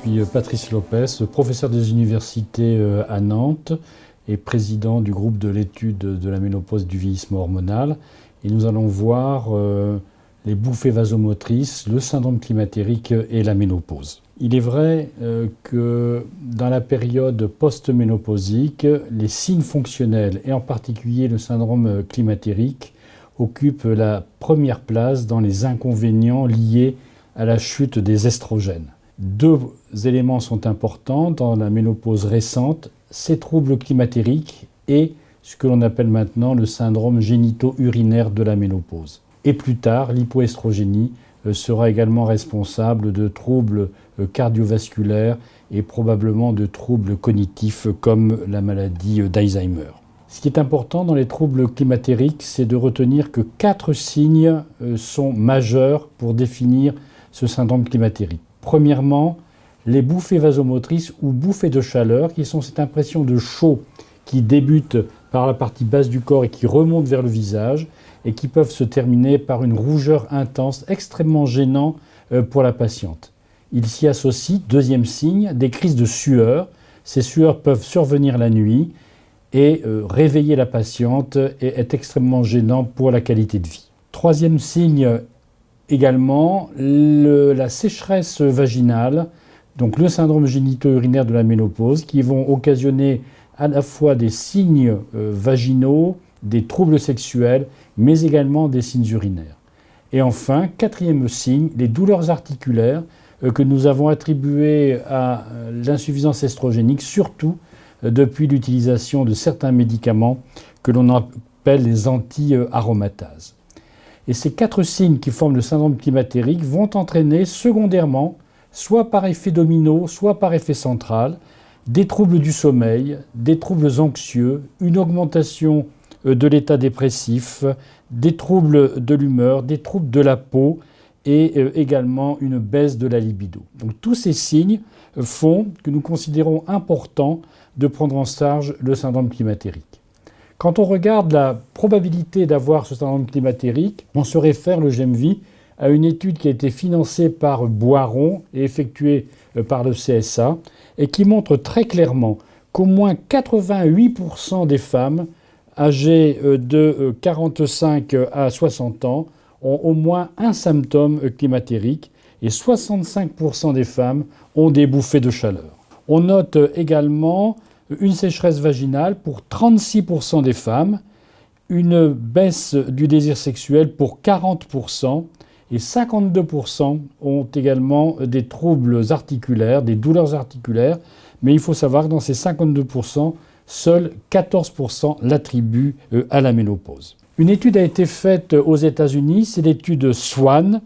suis Patrice Lopez, professeur des universités à Nantes et président du groupe de l'étude de la ménopause et du vieillissement hormonal. Et nous allons voir les bouffées vasomotrices, le syndrome climatérique et la ménopause. Il est vrai que dans la période post-ménopausique, les signes fonctionnels, et en particulier le syndrome climatérique, occupent la première place dans les inconvénients liés à la chute des estrogènes. Deux éléments sont importants dans la ménopause récente, ces troubles climatériques et ce que l'on appelle maintenant le syndrome génito-urinaire de la ménopause. Et plus tard, l'hypoestrogénie sera également responsable de troubles cardiovasculaires et probablement de troubles cognitifs comme la maladie d'Alzheimer. Ce qui est important dans les troubles climatériques, c'est de retenir que 4 signes sont majeurs pour définir ce syndrome climatérique. Premièrement, les bouffées vasomotrices ou bouffées de chaleur, qui sont cette impression de chaud qui débute par la partie basse du corps et qui remonte vers le visage et qui peuvent se terminer par une rougeur intense, extrêmement gênant pour la patiente. Il s'y associe, deuxième signe, des crises de sueur. Ces sueurs peuvent survenir la nuit et réveiller la patiente et est extrêmement gênant pour la qualité de vie. Troisième signe également, la sécheresse vaginale, donc le syndrome génito-urinaire de la ménopause, qui vont occasionner à la fois des signes vaginaux, des troubles sexuels, mais également des signes urinaires. Et enfin, quatrième signe, les douleurs articulaires que nous avons attribuées à l'insuffisance estrogénique, surtout depuis l'utilisation de certains médicaments que l'on appelle les anti-aromatases. Et ces 4 signes qui forment le syndrome climatérique vont entraîner secondairement, soit par effet domino, soit par effet central, des troubles du sommeil, des troubles anxieux, une augmentation de l'état dépressif, des troubles de l'humeur, des troubles de la peau et également une baisse de la libido. Donc tous ces signes font que nous considérons important de prendre en charge le syndrome climatérique. Quand on regarde la probabilité d'avoir ce syndrome climatérique, on se réfère, le GEMVI, à une étude qui a été financée par Boiron et effectuée par le CSA et qui montre très clairement qu'au moins 88% des femmes âgées de 45 à 60 ans ont au moins un symptôme climatérique et 65% des femmes ont des bouffées de chaleur. On note également une sécheresse vaginale pour 36% des femmes, une baisse du désir sexuel pour 40% et 52% ont également des troubles articulaires, des douleurs articulaires, mais il faut savoir que dans ces 52%, seuls 14% l'attribuent à la ménopause. Une étude a été faite aux États-Unis, c'est l'étude SWAN,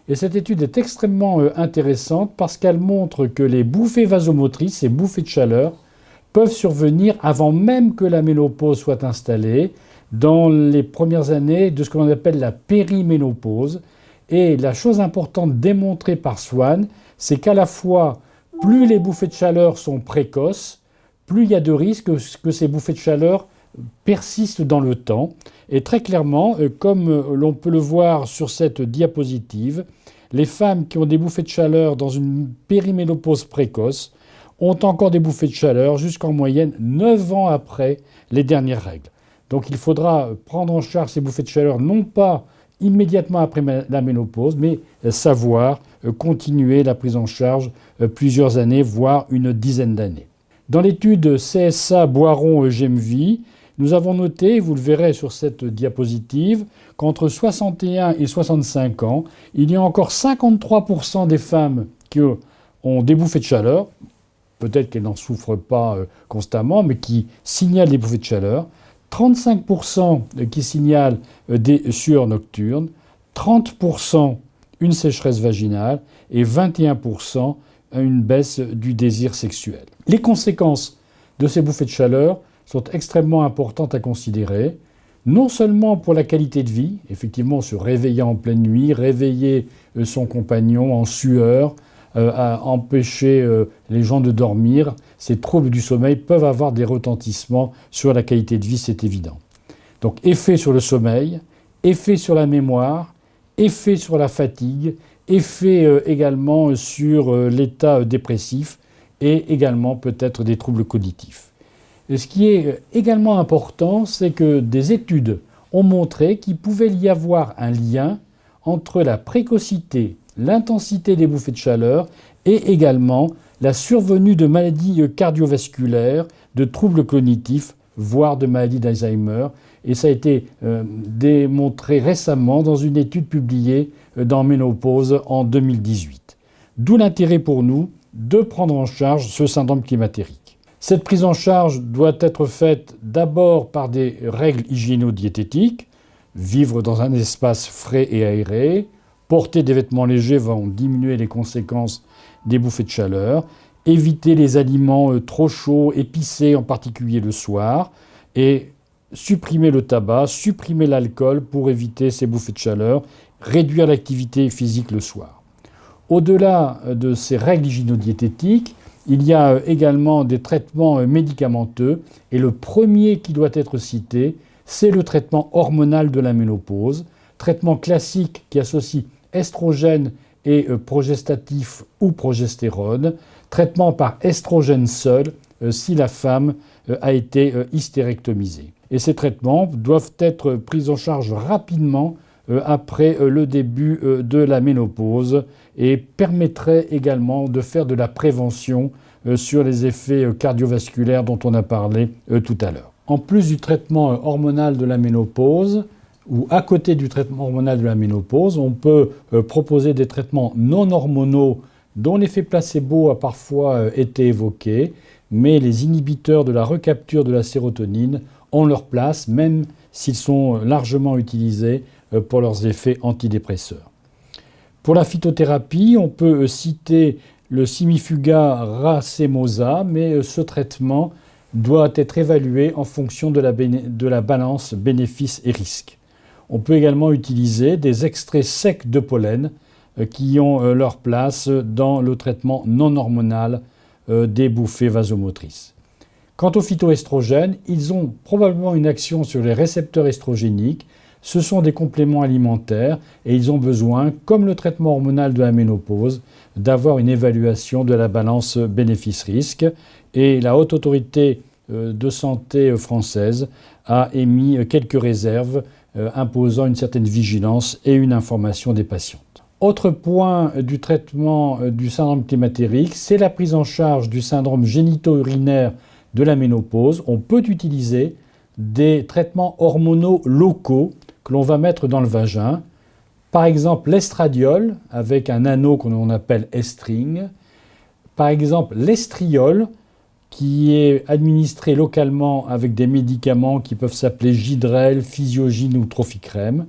et cette étude est extrêmement intéressante parce qu'elle montre que les bouffées vasomotrices, ces bouffées de chaleur, peuvent survenir avant même que la ménopause soit installée, dans les premières années de ce que l'on appelle la périménopause. Et la chose importante démontrée par Swan, c'est qu'à la fois, plus les bouffées de chaleur sont précoces, plus il y a de risques que ces bouffées de chaleur persistent dans le temps. Et très clairement, comme l'on peut le voir sur cette diapositive, les femmes qui ont des bouffées de chaleur dans une périménopause précoce ont encore des bouffées de chaleur jusqu'en moyenne 9 ans après les dernières règles. Donc il faudra prendre en charge ces bouffées de chaleur non pas immédiatement après la ménopause, mais savoir continuer la prise en charge plusieurs années, voire une dizaine d'années. Dans l'étude CSA Boiron-GEMVI, nous avons noté, vous le verrez sur cette diapositive, qu'entre 61 et 65 ans, il y a encore 53% des femmes qui ont des bouffées de chaleur, peut-être qu'elles n'en souffrent pas constamment, mais qui signalent des bouffées de chaleur, 35% qui signalent des sueurs nocturnes, 30% une sécheresse vaginale et 21% une baisse du désir sexuel. Les conséquences de ces bouffées de chaleur sont extrêmement importantes à considérer, non seulement pour la qualité de vie, effectivement se réveiller en pleine nuit, réveiller son compagnon en sueur, à empêcher les gens de dormir, ces troubles du sommeil peuvent avoir des retentissements sur la qualité de vie, c'est évident. Donc effet sur le sommeil, effet sur la mémoire, effet sur la fatigue effet également sur l'état dépressif et également peut-être des troubles cognitifs. Et ce qui est également important, c'est que des études ont montré qu'il pouvait y avoir un lien entre la précocité, l'intensité des bouffées de chaleur et également la survenue de maladies cardiovasculaires, de troubles cognitifs, voire de maladies d'Alzheimer. Et ça a été démontré récemment dans une étude publiée dans Ménopause en 2018. D'où l'intérêt pour nous de prendre en charge ce syndrome climatérique. Cette prise en charge doit être faite d'abord par des règles hygiéno-diététiques, vivre dans un espace frais et aéré, porter des vêtements légers vont diminuer les conséquences des bouffées de chaleur, éviter les aliments trop chauds, épicés en particulier le soir, et supprimer le tabac, supprimer l'alcool pour éviter ces bouffées de chaleur, réduire l'activité physique le soir. Au-delà de ces règles hygiéno-diététiques, il y a également des traitements médicamenteux et le premier qui doit être cité, c'est le traitement hormonal de la ménopause, traitement classique qui associe estrogène et progestatif ou progestérone, traitement par estrogène seul si la femme a été hystérectomisée. Et ces traitements doivent être pris en charge rapidement après le début de la ménopause et permettraient également de faire de la prévention sur les effets cardiovasculaires dont on a parlé tout à l'heure. En plus du traitement hormonal de la ménopause, ou à côté du traitement hormonal de la ménopause, on peut proposer des traitements non hormonaux dont l'effet placebo a parfois été évoqué, mais les inhibiteurs de la recapture de la sérotonine ont leur place, même s'ils sont largement utilisés pour leurs effets antidépresseurs. Pour la phytothérapie, on peut citer le Simifuga racemosa, mais ce traitement doit être évalué en fonction de la balance bénéfices et risques. On peut également utiliser des extraits secs de pollen qui ont leur place dans le traitement non hormonal des bouffées vasomotrices. Quant aux phytoestrogènes, ils ont probablement une action sur les récepteurs estrogéniques. Ce sont des compléments alimentaires et ils ont besoin, comme le traitement hormonal de la ménopause, d'avoir une évaluation de la balance bénéfice-risque. Et la Haute Autorité de santé française a émis quelques réserves imposant une certaine vigilance et une information des patientes. Autre point du traitement du syndrome climatérique, c'est la prise en charge du syndrome génito-urinaire de la ménopause. On peut utiliser des traitements hormonaux locaux que l'on va mettre dans le vagin. Par exemple, l'estradiol, avec un anneau qu'on appelle estring. Par exemple, l'estriol, qui est administré localement avec des médicaments qui peuvent s'appeler Gidrel, Physiogine ou Trophicrème,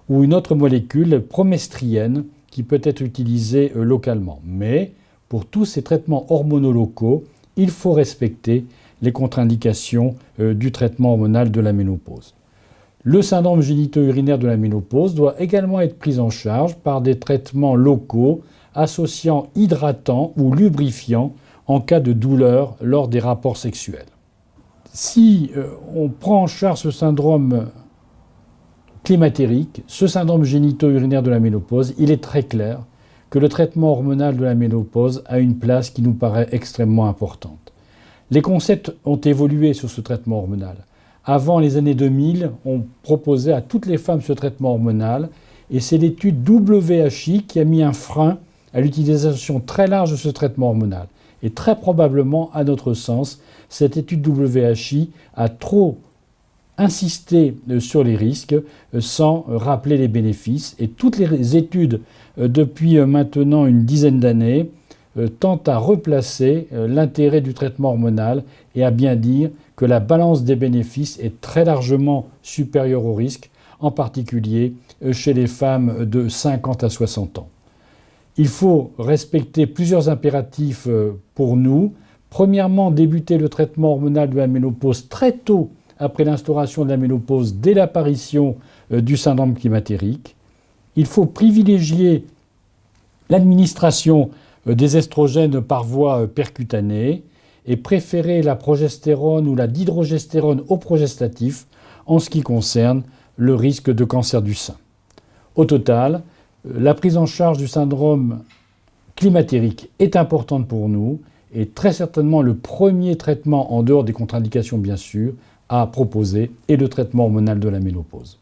ou une autre molécule, promestrienne, qui peut être utilisée localement. Mais pour tous ces traitements hormonaux locaux, il faut respecter les contre-indications du traitement hormonal de la ménopause. Le syndrome génito-urinaire de la ménopause doit également être pris en charge par des traitements locaux associant hydratants ou lubrifiants en cas de douleur lors des rapports sexuels. Si on prend en charge ce syndrome climatérique, ce syndrome génito-urinaire de la ménopause, il est très clair que le traitement hormonal de la ménopause a une place qui nous paraît extrêmement importante. Les concepts ont évolué sur ce traitement hormonal. Avant les années 2000, on proposait à toutes les femmes ce traitement hormonal et c'est l'étude WHI qui a mis un frein à l'utilisation très large de ce traitement hormonal. Et très probablement, à notre sens, cette étude WHI a trop insisté sur les risques sans rappeler les bénéfices. Et toutes les études depuis maintenant une dizaine d'années tentent à replacer l'intérêt du traitement hormonal et à bien dire que la balance des bénéfices est très largement supérieure au risque, en particulier chez les femmes de 50 à 60 ans. Il faut respecter plusieurs impératifs pour nous. Premièrement, débuter le traitement hormonal de la ménopause très tôt après l'instauration de la ménopause, dès l'apparition du syndrome climatérique. Il faut privilégier l'administration des estrogènes par voie percutanée et préférer la progestérone ou la dihydrogestérone au progestatif en ce qui concerne le risque de cancer du sein. Au total, La prise en charge du syndrome climatérique est importante pour nous et très certainement le premier traitement, en dehors des contre-indications bien sûr, à proposer est le traitement hormonal de la ménopause.